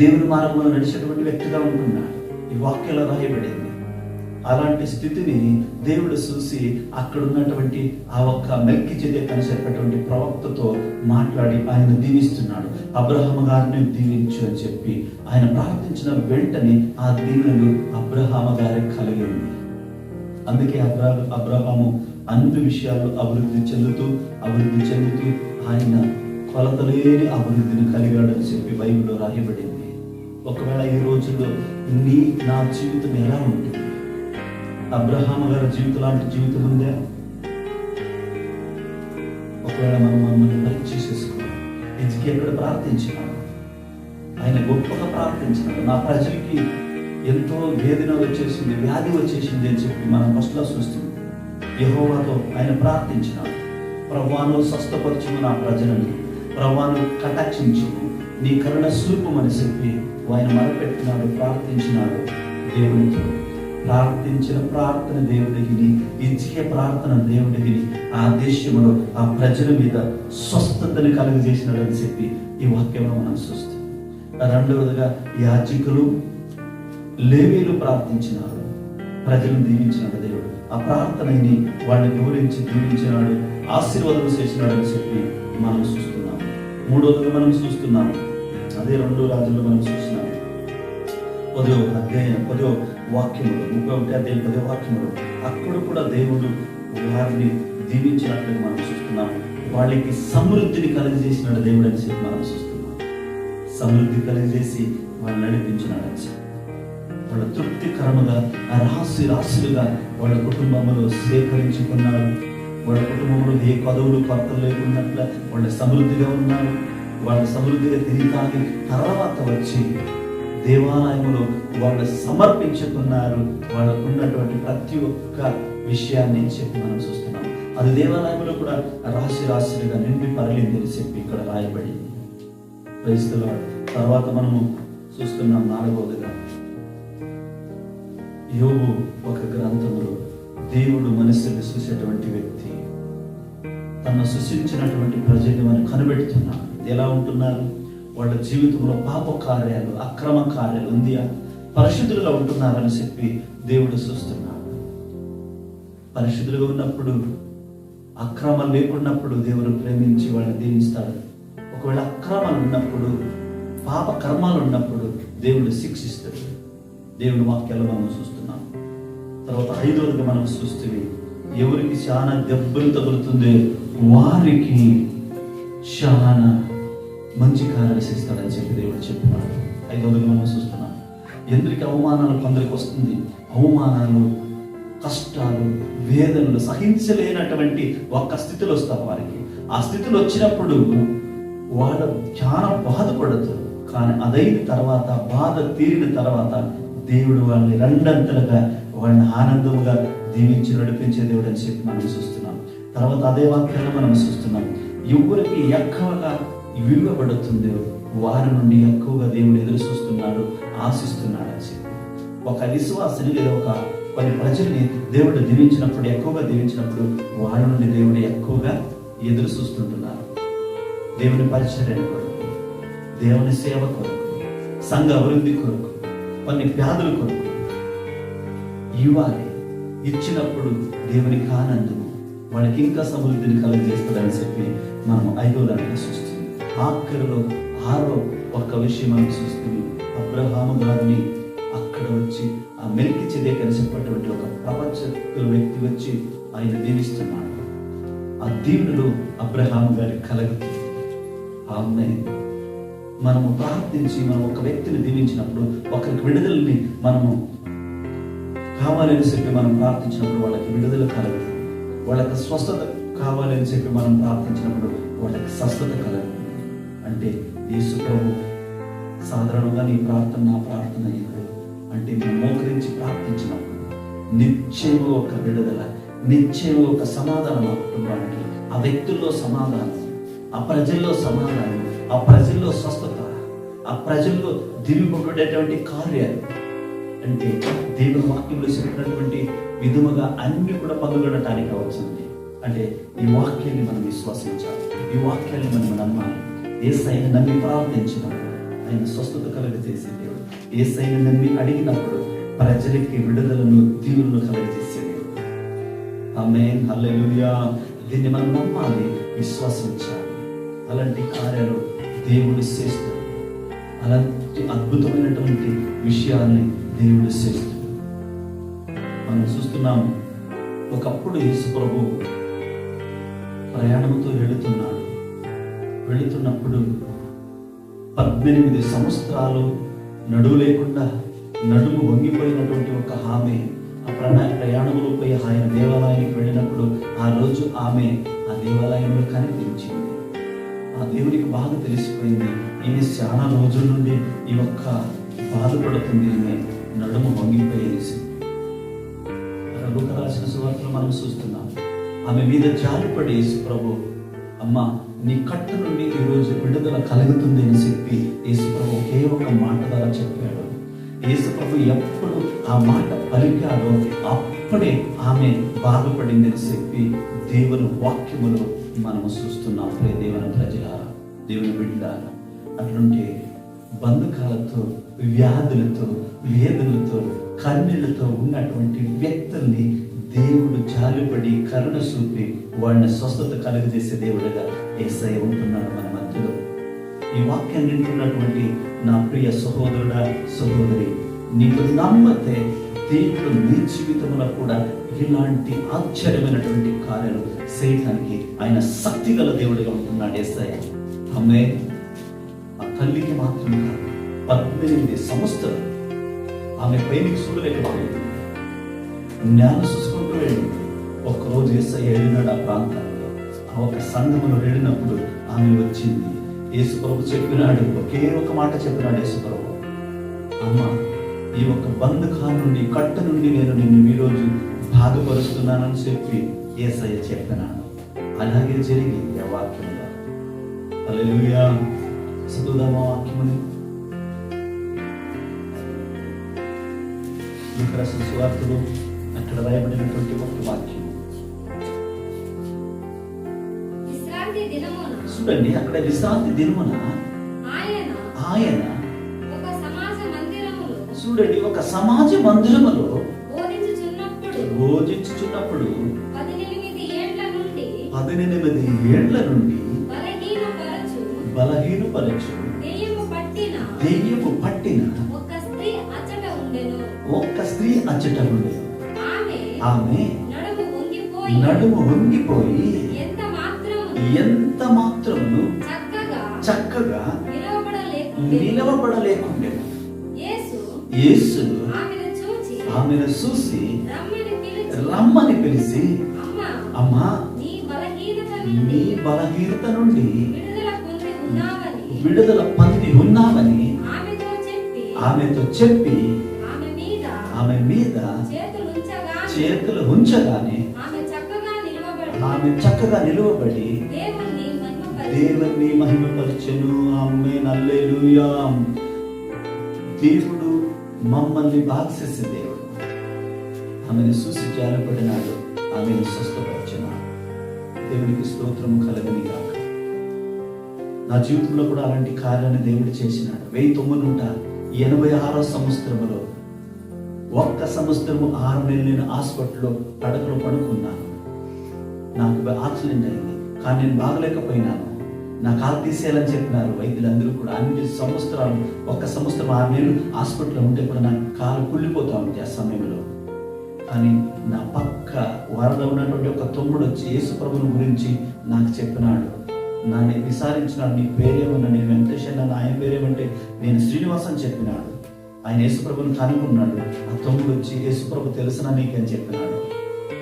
దేవుని మార్గంలో నడిచేటువంటి వ్యక్తిగా ఉంటున్నాడు. ఈ వాక్యంలో రాయబడింది. అలాంటి స్థితిని దేవుడు చూసి అక్కడ ఉన్నటువంటి ఆ ఒక్క మెల్కీచెదెకు అని చెప్పేటువంటి ప్రవక్తతో మాట్లాడి ఆయన దీవిస్తున్నాడు. అబ్రహాము గారిని దీవించు అని చెప్పి ఆయన ప్రార్థించిన వెంటనే ఆ దీవెనలు అబ్రహాము గారికి కలిగింది. అందుకే అబ్రహాము అన్ని విషయాల్లో అభివృద్ధి చెందుతూ ఆయన కొలతలేని అభివృద్ధిని కలిగాడని చెప్పి బైబిల్లో రాయబడింది. ఒకవేళ ఈ రోజుల్లో నా జీవితం ఎలా ఉంటుంది? అబ్రహాము గారి జీవితం లాంటి జీవితం ఉందా? ఒకవేళ మనం మనల్ని పరీక్ష చేసుకోవాలి. ఎక్కడ ప్రార్థించినాడు? ఆయన గొప్పగా ప్రార్థించినాడు. నా ప్రజలకి ఎంతో వేదన వచ్చేసింది, వ్యాధి వచ్చేసింది అని చెప్పి మనం ఫస్ట్లో చూస్తుంది. యెహోవాతో ఆయన ప్రార్థించినాడు. ప్రభువాను స్వస్థపరచుము నా ప్రజలను, ప్రభువాను కటాక్షించుము, నీ కరుణ చూపుమని చెప్పి ఆయన మొరపెట్టినాడు, ప్రార్థించినాడు. దేవునితో ప్రార్థించిన ప్రార్థన దేవుడికి, ఇచ్చే ప్రార్థన దేవుడికి ఆ దేశంలో ఆ ప్రజల మీద స్వస్థతని కలుగజేసినాడు అని చెప్పి ఈ వాక్యంలో మనం చూస్తాం. రెండవదిగా యాజకులు లేవీయులు ప్రార్థించినారు, ప్రజలను దీవించినాడు దేవుడు. ఆ ప్రార్థనని వాళ్ళని గౌరవించి దీవించినాడు, ఆశీర్వాదం చేసినాడు అని చెప్పి మనం చూస్తున్నాం. మూడవదిగా మనం చూస్తున్నాం, అదే 2 రాజుల్లో మనం చూస్తున్నాం 10వ అధ్యాయం 10వ వాక్యములు 31వ అధ్యాయం 10వ వాక్యములు అక్కడ కూడా దేవుడు వారిని దీవించినట్లుగా మనం చూస్తున్నాం. వాళ్ళకి సమృద్ధిని కలుగజేసినాడు దేవుడు అని చెప్పి మనం చూస్తున్నాం. సమృద్ధి కలుగజేసి వాళ్ళు నడిపించినాడు. వాళ్ళ తృప్తికరముగా రాశులుగా వాళ్ళ కుటుంబంలో సేకరించుకున్నారు. వాళ్ళ కుటుంబంలో ఏ పదవులు కొరతలు లేకున్నట్ల వాళ్ళు సమృద్ధిగా ఉన్నారు. వాళ్ళ సమృద్ధిగా తిరిగి తాగి తర్వాత వచ్చి దేవాలయంలో వాళ్ళు సమర్పించుకున్నారు. వాళ్ళకు ఉన్నటువంటి ప్రతి ఒక్క విషయాన్ని చెప్పి మనం చూస్తున్నాం. అది దేవాలయంలో కూడా రాశులుగా నిండి పరలింది అని చెప్పి ఇక్కడ రాయబడింది. Praise the Lord. తర్వాత మనము చూస్తున్నాం 4వదిగా యోబు ఒక గ్రంథంలో దేవుడు మనసుని చూసేటువంటి వ్యక్తి. తను సృష్టించినటువంటి ప్రజల్ని మనం కనిపెడుతున్నాడు. ఎలా ఉంటున్నారు? వాళ్ళ జీవితంలో పాప కార్యాలు, అక్రమ కార్యాలు ఉందియా, పరిశుద్ధులుగా ఉంటున్నారని చెప్పి దేవుడు చూస్తున్నాడు. పరిశుద్ధులుగా ఉన్నప్పుడు, అక్రమాలు లేకున్నప్పుడు దేవుడు ప్రేమించి వాళ్ళని దీవిస్తాడు. ఒకవేళ అక్రమాలు ఉన్నప్పుడు, పాప కర్మాలు ఉన్నప్పుడు దేవుడు శిక్షిస్తాడు. దేవుడి వాక్యాలు మనం చూస్తున్నాం. తర్వాత 5వదిగా మనం చూస్తే ఎవరికి చాలా దెబ్బలు తగులుతుంది వారికి చాలా మంచి కార్యాలు చేస్తాడని చెప్పి దేవుడు చెప్తున్నాడు. 5వదిగా మనం చూస్తున్నాం. ఎందరికి అవమానాలు కొందరికి వస్తుంది. అవమానాలు, కష్టాలు, వేదనలు సహించలేనటువంటి ఒక్క స్థితిలో వస్తారు వారికి. ఆ స్థితిలో వచ్చినప్పుడు వాళ్ళు చాలా బాధపడతారు. కానీ అదైన తర్వాత, బాధ తీరిన తర్వాత దేవుడు వాళ్ళని రెండంతలుగా వాళ్ళని ఆనందముగా దీవించి నడిపించే దేవుడు అని చెప్పి మనం చూస్తున్నాం. తర్వాత అదే వాక్యాల్లో మనం చూస్తున్నాం, ఎవరికి ఎక్కువగా విలువబడుతుందో వారి నుండి ఎక్కువగా దేవుడు ఎదురు చూస్తున్నాడు, ఆశిస్తున్నాడు అని చెప్పి. ఒక విశ్వాసిని లేదా ఒక కొన్ని ప్రజల్ని దేవుడు దీవించినప్పుడు, ఎక్కువగా దీవించినప్పుడు వాళ్ళ నుండి దేవుడు ఎక్కువగా ఎదురు చూస్తుంటున్నారు. దేవుని పరిచర్య కొరకు, దేవుని సేవ కొరకు, సంఘ అభివృద్ధి కొరకు, కొన్ని వ్యాధుల కొరకు ఇవ్వాలి. ఇచ్చినప్పుడు దేవునికి ఆనందము, వాళ్ళకి ఇంకా సమృద్ధిని కలుగజేస్తుందని చెప్పి మనం 5వ దాంట్లో చూస్తుంది. ఆఖరిలో 6వ ఒక్క విషయం మనం చూస్తుంది. అబ్రహాము గారిని అక్కడ వచ్చి ఆ మెల్కీచెదెకు అని చెప్పేటువంటి ఒక ప్రపంచ వ్యక్తి వచ్చి ఆయన దీవిస్తున్నాడు. ఆ దీవులు అబ్రహాము గారికి కలుగుతుంది. ఆమె మనము ప్రార్థించి మనం ఒక వ్యక్తిని దీవించినప్పుడు, ఒకరికి విడుదలని మనము కావాలని చెప్పి మనం ప్రార్థించినప్పుడు వాళ్ళకి విడుదల కలుగుతుంది. వాళ్ళకి స్వస్థత కావాలని చెప్పి మనం ప్రార్థించినప్పుడు వాళ్ళకి స్వస్థత కలుగుతుంది. అంటే యేసు ప్రభు సాధారణంగా నీ ప్రార్థన నా ప్రార్థన ఇప్పుడు అంటే మేము మోకరించి ప్రార్థించినప్పుడు నిత్యము ఒక విడుదల, నిత్యము ఒక సమాధానం ఆ కుటుంబానికి, ఆ వ్యక్తుల్లో సమాధానం, ఆ ప్రజల్లో సమాధానం, ఆ ప్రజల్లో స్వస్థత, ఆ ప్రజల్లో దివ్యపడేటువంటి కార్యాలు. అంటే దేవుని వాక్యంలో చెప్పినటువంటి విధముగా అన్ని కూడా పొందగలటానికి వచ్చింది. అంటే ఈ వాక్యాన్ని మనం విశ్వసించాలి, ఈ వాక్యాన్ని మనం నమ్మాలి. యేసయ్యను నమ్మి ప్రార్థించినప్పుడు ఆయన స్వస్థత కలుగజేసే దేవుడు. యేసయ్యను నమ్మి అడిగినప్పుడు ప్రజలకి విడుదలను, దీవులను కలుగజేసే దేవుడు. ఆమేన్, హల్లెలూయా. దీన్ని మనం నమ్మాలి, విశ్వసించాలి. అలాంటి కార్యాలు దేవుడు చేస్తాడు. అలాంటి అద్భుతమైనటువంటి విషయాల్ని దేవుడు చేస్తాడు. మనం చూస్తున్నాం, ఒకప్పుడు యేసు ప్రభు ప్రయాణంతో వెళుతున్నప్పుడు 18 సంవత్సరాలు నడువు లేకుండా నడుము వంగిపోయినటువంటి ఒక ఆమె ఆ ప్రయాణంలో పోయి ఆయన దేవాలయానికి వెళ్ళినప్పుడు ఆ రోజు ఆమె ఆ దేవాలయంలో కనిపించింది. ఆ దేవునికి బాగా తెలిసిపోయింది, ఈమె చాలా రోజుల నుండి ఈ ఒక్క బాధపడుతుంది, ఈమె నడుము వంగిపోయేసి. లూకా రాసిన సువార్తలో మనం చూస్తున్నాం, ఆమె మీద జాలిపడి యేసు ప్రభు, అమ్మ నీ కట్టు నుండి ఈరోజు విడుదల కలుగుతుంది అని చెప్పి యేసు ప్రభు ఒకే ఒక మాట ద్వారా చెప్పాడు. యేసు ప్రభు ఎప్పుడు ఆ మాట పలికాడో అప్పుడే ఆమె బాధపడింది అని చెప్పి దేవుని వాక్యములో మనము చూస్తున్నాం. దేవుని ప్రజలారా, దేవుని బిడ్డలారా, అట్లుంటే బంధకాలతో, వ్యాధులతో, వేదనలతో, కన్నీళ్లతో ఉన్నటువంటి వ్యక్తుల్ని దేవుడు జాలిపడి కరుణ చూపి వాళ్ళని స్వస్థత కలుగజేసే దేవుడుగా యేసయ్య ఉంటున్నాడు మన మధ్యలో. ఈ వాక్యాన్ని వింటున్నటువంటి నా ప్రియ సహోదరుడా, సహోదరి, నీకు నమ్మతే దేవుడు నీ జీవితంలో కూడా ఇలాంటి ఆశ్చర్యమైనటువంటి కార్యాలు చేయటానికి ఆయన శక్తి గల దేవుడిగా ఉంటున్నాడు యేసయ్య. ఆమె ఆ తల్లికి మాత్రం కాదు, 18 సంవత్సరాలు ఆమె పైకి చూడలేకపోయింది, జ్ఞానం చూసుకుంటూ వెళ్ళింది. ఒక్కరోజు యేసయ్య వెళ్ళినాడు ఆ ప్రాంతాల్లో. ఆ ఒక సంఘములో వెళ్ళినప్పుడు ఆమె వచ్చింది. యేసు ప్రభు చెప్పినాడు, ఒకే ఒక మాట చెప్పినాడు యేసు ప్రభు, అమ్మ ఈ ఒక బంధకాల నుండి, కట్ట నుండి నేను నిన్ను ఈరోజు బాధపరుస్తున్నానని చెప్పి యేసయ్య చెప్పినాడు. అలాగే జరిగింది ఆ వాక్యంలో. హల్లెలూయా. చదువుదామా వాక్యముని? లూకా రాసిన సువార్తలో అక్కడ రాయబడినటువంటి ఒక వాక్యం చూడండి. అక్కడ విశ్రాంతి దినమున ఆయన చూడండి ఒక సమాజ మందిరములో బోధించుచున్నప్పుడు 18 ఏండ్ల నుండి బలహీనపరచు దెయ్యము పట్టిన ఒక్క స్త్రీ అచ్చట ఉండెను. ఆమె నడుము వంగిపోయి ఎంత మాత్రమును చక్కగా నిలవబడలేకుండెను. యేసు ఆమెను చూసి రమ్మని పిలిచి, అమ్మా నీ బలహీనత నుండి విడుదల పొంది ఉన్నామని ఆమెతో చెప్పి ఆమె మీద చేతులు ఉంచగానే ఆమె చక్కగా నిలువబడి దేవుణ్ణి మహిమపరచెను. ఆమేన్, హల్లెలూయా. దేవుడు మమ్మల్ని బాగు చేసే దేవుడు. ఆమెను చూసి జాలపడినాడు, ఆమెను స్వస్థపరిచినాడు. దేవునికి స్తోత్రం కలుగును గాక. నా జీవితంలో కూడా అలాంటి కార్యాన్ని దేవుడు చేసినాడు. 1986 సంవత్సరంలో ఒక్క సంవత్సరము 6 నెలలు నేను హాస్పిటల్లో పడకలో పడుకున్నాను. నాకు యాక్సిడెంట్ అయింది, కానీ నేను బాగలేకపోయినాను. నా కాలు తీసేయాలని చెప్పినారు వైద్యులందరూ కూడా. అన్ని సంవత్సరాలు, ఒక్క సంవత్సరం 6 నెలలు హాస్పిటల్లో ఉంటే కూడా నాకు కాలు కుళ్ళిపోతా ఉంది ఆ సమయంలో. కానీ నా పక్క వారిలో ఉన్నటువంటి ఒక తమ్ముడు వచ్చి యేసు ప్రభువుని గురించి నాకు చెప్పినాడు. నన్ను విచారించినాడు, నీ పేరేమన్నా? నేను వెంకటేష్ అన్నాను. ఆయన పేరేమంటే నేను శ్రీనివాస్ అని చెప్పినాడు. ఆయన యేసు ప్రభువుని కనుక్కున్నాడు. ఆ తమ్ముడు వచ్చి యేసు ప్రభు తెలుసునా నీకని చెప్పినాడు.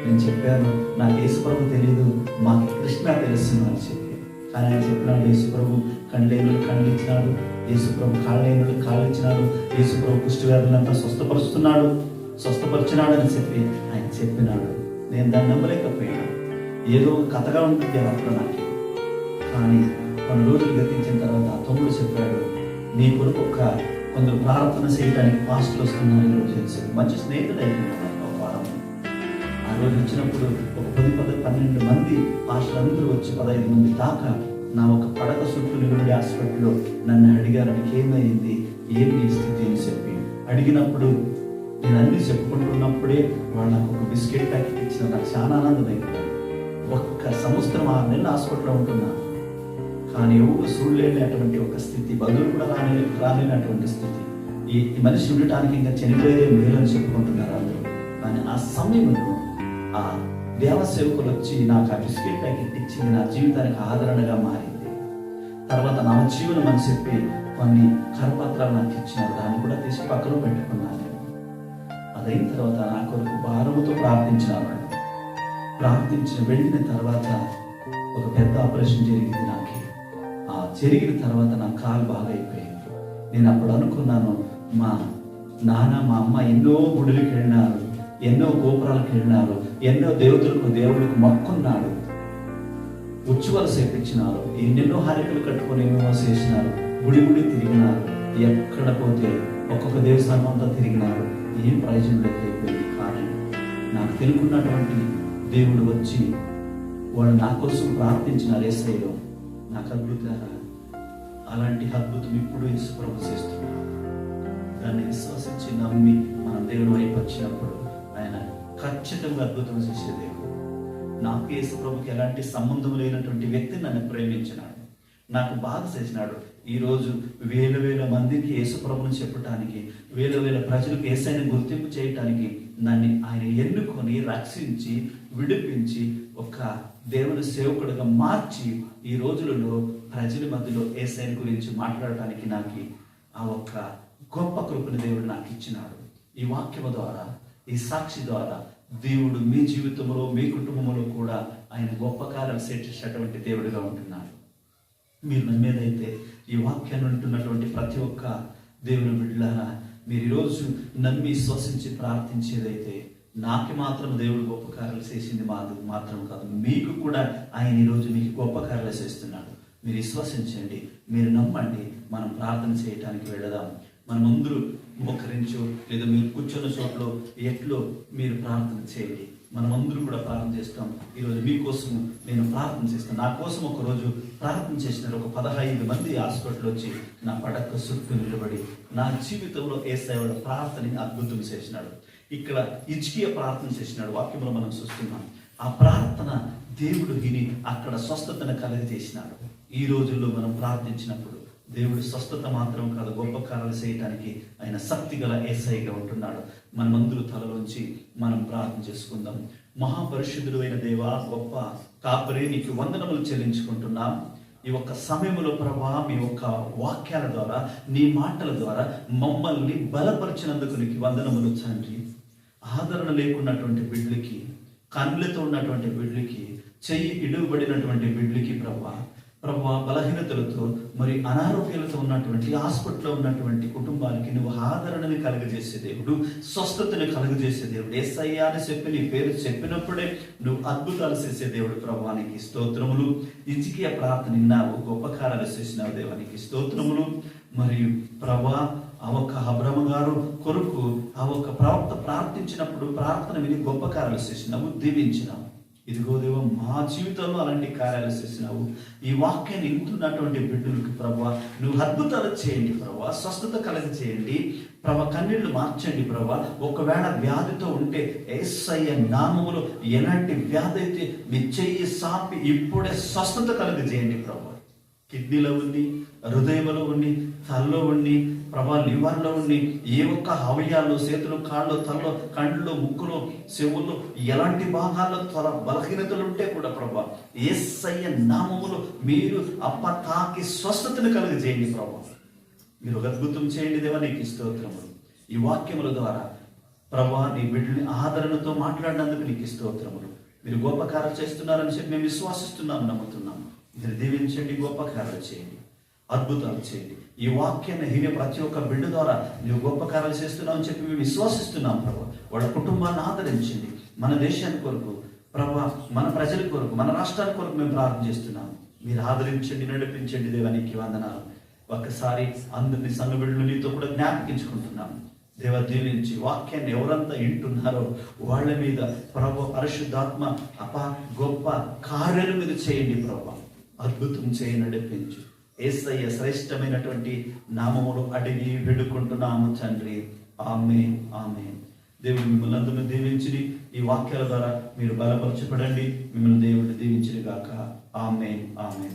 నేను చెప్పాను, నాకు యేసు ప్రభు తెలియదు, మాకు కృష్ణ తెలుసు అని చెప్పి. కానీ ఆయన చెప్పినాడు, యేసు ప్రభు కండ్లేనుడు కళ్ళు ఇచ్చినాడు, యేసు ప్రభు కాళ్ళేనుడు కాళ్ళు ఇచ్చినాడు, యేసు ప్రభు కుష్ఠవ్యాధులంతా స్వస్థపరిచినాడు అని చెప్పి ఆయన చెప్పినాడు. నేను దాన్ని నమ్మలేకపోయాను. ఏదో ఒక కథగా ఉంటుంది అప్పుడు నాకు. కానీ కొన్ని రోజులు గతించిన తర్వాత ఆ తమ్ముడు చెప్పాడు, నీ కొరకు కొందరు ప్రార్థన చేయడానికి పాస్టర్లు వస్తున్నారు ఈరోజు తెలిసి. మంచి స్నేహితుడు అయిపోయినాడు ఒక వారం. ఆ రోజు వచ్చినప్పుడు ఒక 10-12 మంది పాస్టర్లు అందరూ వచ్చి 15 మంది దాకా నా ఒక పడక చుట్టూ నిలబడి హాస్పిటల్లో నన్ను అడిగారు, నీకేమైంది, ఏం నీ స్థితి అని చెప్పి అడిగినప్పుడు నేను అన్ని చెప్పుకుంటున్నప్పుడే వాళ్ళు నాకు ఒక బిస్కెట్ ప్యాకెట్ ఇచ్చిన. నాకు చాలా ఆనందం అయిపోయింది. ఒక్క సంవత్సరం 6 నెలలు హాస్పిటల్లో ఉంటున్నాను, కానీ ఎవరు చూడలేనటువంటి ఒక స్థితి, బంధువులు కూడా రాలేనటువంటి స్థితి. ఈ మనిషి ఉండటానికి ఇంకా చనిపోయేదే మేలు అని చెప్పుకుంటున్నారు అందరూ. కానీ ఆ సమయంలో ఆ దేవసేవకులు వచ్చి నాకు ఆ బిస్కెట్ ప్యాకెట్ ఇచ్చింది నా జీవితానికి ఆదరణగా మారింది. తర్వాత నా జీవనం అని చెప్పి కొన్ని కరపత్రాలు నాకు ఇచ్చినారు. దాన్ని కూడా తీసి పక్కన పెట్టుకున్నాను. అదైన తర్వాత నా కొరకు భారముతో ప్రార్థించినారు. ప్రార్థించిన వెళ్ళిన తర్వాత ఒక పెద్ద ఆపరేషన్ జరిగింది నాకు. ఆ జరిగిన తర్వాత నా కాలు బాగా అయిపోయింది. నేను అప్పుడు అనుకున్నాను, మా నాన్న మా అమ్మ ఎన్నో గుడులకు వెళ్ళినారు, ఎన్నో గోపురాలకు వెళ్ళినారు, ఎన్నో దేవుడికి మొక్కున్నాడు, ఉచ్చువలు చేపించినారు, ఎన్నెన్నో హారికలు కట్టుకొని ఏమేమో చేసినారు, గుడి తిరిగినారు. ఎక్కడ పోతే ఒక్కొక్క దేవస్థానం అంతా తిరిగినారు. ఏం ప్రయోజనం లేకపోయింది. కానీ నాకు తెలుగున్నటువంటి దేవుడు వచ్చి వాళ్ళు నా కోసం ప్రార్థించినారు. యేసయ్యలో నాకు అద్భుతంగా అలాంటి అద్భుతం ఇప్పుడు యేసు ప్రభు చేస్తున్నాడు. దాన్ని విశ్వసించి నమ్మి మనం దేవుని వైపు వచ్చినప్పుడు ఆయన ఖచ్చితంగా అద్భుతం చేసే దేవుడు. నాకు యేసు ప్రభుకి ఎలాంటి సంబంధం లేనటువంటి వ్యక్తిని నన్ను ప్రేమించినాడు, నాకు బాధ చేసినాడు. ఈరోజు వేల మందికి యేసు ప్రభుని చెప్పటానికి, వేల ప్రజలకు యేసయ్యను గుర్తింపు చేయటానికి నన్ను ఆయన ఎన్నుకొని రక్షించి విడిపించి ఒక దేవుని సేవకుడిగా మార్చి ఈ రోజులలో ప్రజల మధ్యలో యేసయ్యను గురించి మాట్లాడటానికి నాకు ఆ ఒక్క గొప్ప కృపను దేవుడు నాకు ఇచ్చినాడు. ఈ వాక్యము ద్వారా, ఈ సాక్షి ద్వారా దేవుడు మీ జీవితంలో, మీ కుటుంబంలో కూడా ఆయన గొప్ప కార్యాలు చేసేటటువంటి దేవుడిగా ఉంటున్నాడు. మీరు నమ్మేదైతే ఈ వాక్యాన్ని ఉంటున్నటువంటి ప్రతి ఒక్క దేవుని బిడ్డలారా, మీరు ఈరోజు నమ్మి శ్వసించి ప్రార్థించేదైతే నాకు మాత్రం దేవుడు గొప్ప కార్యాలు చేసింది మాత్రం కాదు, మీకు కూడా ఆయన ఈరోజు మీకు గొప్ప కార్యాలు చేస్తున్నాడు. మీరు విశ్వసించండి, మీరు నమ్మండి. మనం ప్రార్థన చేయటానికి వెళదాం. మనమందరూ మోకరించో లేదా మీరు కూర్చున్న చోట్లో ఎట్లో మీరు ప్రార్థన చేయండి. మనమందరూ కూడా ప్రార్థన చేస్తాం. ఈరోజు మీకోసము నేను ప్రార్థన చేస్తాను. నా కోసం ఒకరోజు ప్రార్థన చేసినారు ఒక 15 మంది హాస్పిటల్ వచ్చి నా పడక చుట్టూ నిలబడి నా జీవితంలో యేసయ్య ప్రార్థనని అద్భుతం చేసినాడు. ఇక్కడ హిజ్కియా ప్రార్థన చేసినాడు. వాక్యంలో మనం చూస్తున్నాం. ఆ ప్రార్థన దేవుడు విని అక్కడ స్వస్థతను కలుగజేసినాడు. ఈ రోజుల్లో మనం ప్రార్థించినప్పుడు దేవుడు స్వస్థత మాత్రం కాదు, గొప్ప కార్యాలు చేయడానికి ఆయన శక్తి గల యేసయ్యగా ఉంటున్నాడు. మనమందరూ తలలోంచి మనం ప్రార్థన చేసుకుందాం. మహాపరిశుద్ధుడు అయిన దేవా, గొప్ప కాపరి, నీకు వందనములు చెల్లించుకుంటున్నాం. ఈ ఒక్క సమయంలో ప్రభా, మీ ఒక్క వాక్యాల ద్వారా, నీ మాటల ద్వారా మమ్మల్ని బలపరిచినందుకు నీకు వందనములు తండ్రి. ఆదరణ లేకున్నటువంటి బిడ్డలకి, కన్నులతో ఉన్నటువంటి బిడ్డలకి, చెయ్యి ఇడువబడినటువంటి బిడ్డలకి ప్రభా, ప్రభువా బలహీనతలతో మరి అనారోగ్యాలతో ఉన్నటువంటి హాస్పిటల్లో ఉన్నటువంటి కుటుంబానికి నువ్వు ఆదరణని కలుగజేసే దేవుడు, స్వస్థతని కలుగజేసే దేవుడు. యేసయ్యా అని చెప్పి నీ పేరు చెప్పినప్పుడే నువ్వు అద్భుతాలు చేసే దేవుడు. ప్రభువానికి స్తోత్రములు. హిజ్కియా ప్రార్థన విన్నావు, గొప్ప కార్యాలు చేసినావు. దేవానికి స్తోత్రములు. మరియు ప్రభా ఆ ఒక్క అబ్రహ్మ గారు కొరకు ఆ ఒక్క ప్రవక్త ప్రార్థించినప్పుడు ప్రార్థన విని గొప్ప కార్యాలు చేసినావు, దీవించినావు. ఇదిగో దేవ, మా జీవితంలో అలాంటి కార్యాలు చేసినావు. ఈ వాక్యాన్ని వింటున్నటువంటి బిడ్డలకు ప్రభా నువ్వు అద్భుతాలు చేయండి ప్రభా, స్వస్థత కలగ చేయండి ప్రభా, కన్నీళ్లు మార్చండి ప్రభా. ఒకవేళ వ్యాధితో ఉంటే యేసయ్య నామములో ఎలాంటి వ్యాధి అయితే మీ చెయ్యి సాపి ఇప్పుడే స్వస్థత కలుగ చేయండి ప్రభా. కిడ్నీలో ఉండి, హృదయంలో ఉండి, తలలో ఉండి ప్రభా, లివర్లో ఉండి, ఏ ఒక్క అవయాల్లో, చేతులు, కాళ్ళు, తలలో, కండ్లో, ముక్కులో, చెవుల్లో ఎలాంటి భాగాల్లో త్వర బలహీనతలు ఉంటే కూడా ప్రభా యేసయ్య నామములో మీరు తాకి స్వస్థతను కలుగజేయండి ప్రభా. మీరు ఒక అద్భుతం చేయండి దేవా, నీకు స్తోత్రములు. ఈ వాక్యముల ద్వారా ప్రభా నీ బిడ్డని ఆదరణతో మాట్లాడినందుకు నీకు స్తోత్రములు. మీరు గొప్ప కార్యాలు చేస్తున్నారని చెప్పి మేము విశ్వాసిస్తున్నాము, నమ్ముతున్నాము. మీరు దీవించండి, గొప్ప కార్యాలు చేయండి, అద్భుతాలు చేయండి. ఈ వాక్యాన్ని వినే ప్రతి ఒక్క బిడ్డ ద్వారా నువ్వు గొప్ప కార్యాలు చేస్తున్నావు అని చెప్పి మేము విశ్వాసిస్తున్నాం ప్రభా. వాళ్ళ కుటుంబాన్ని ఆదరించండి. మన దేశానికి కొరకు ప్రభా, మన ప్రజల కొరకు, మన రాష్ట్రానికి కొరకు మేము ప్రార్థన చేస్తున్నాము. మీరు ఆదరించండి, నడిపించండి దేవానికి వందనాలు. ఒక్కసారి అందరినీ సంఘ బిడ్డలు నీతో కూడా జ్ఞాపకించుకుంటున్నాము. దేవ దీవించి వాక్యాన్ని ఎవరంతా వింటున్నారో వాళ్ళ మీద ప్రభు పరిశుద్ధాత్మ గొప్ప కార్యాలు మీద చేయండి ప్రభా, అద్భుతం చేయి, నడిపించు. యేసయ్య శ్రేష్టమైనటువంటి నామములు అడిగి వేడుకుంటున్నాము తండ్రి. ఆమేన్, ఆమేన్. దేవుడు మిమ్మల్ని అందరినీ దీవించి ఈ వాక్యాల ద్వారా మీరు బలపరచబడండి. మిమ్మల్ని దేవుడు దీవించిన గాక. ఆమేన్, ఆమేన్.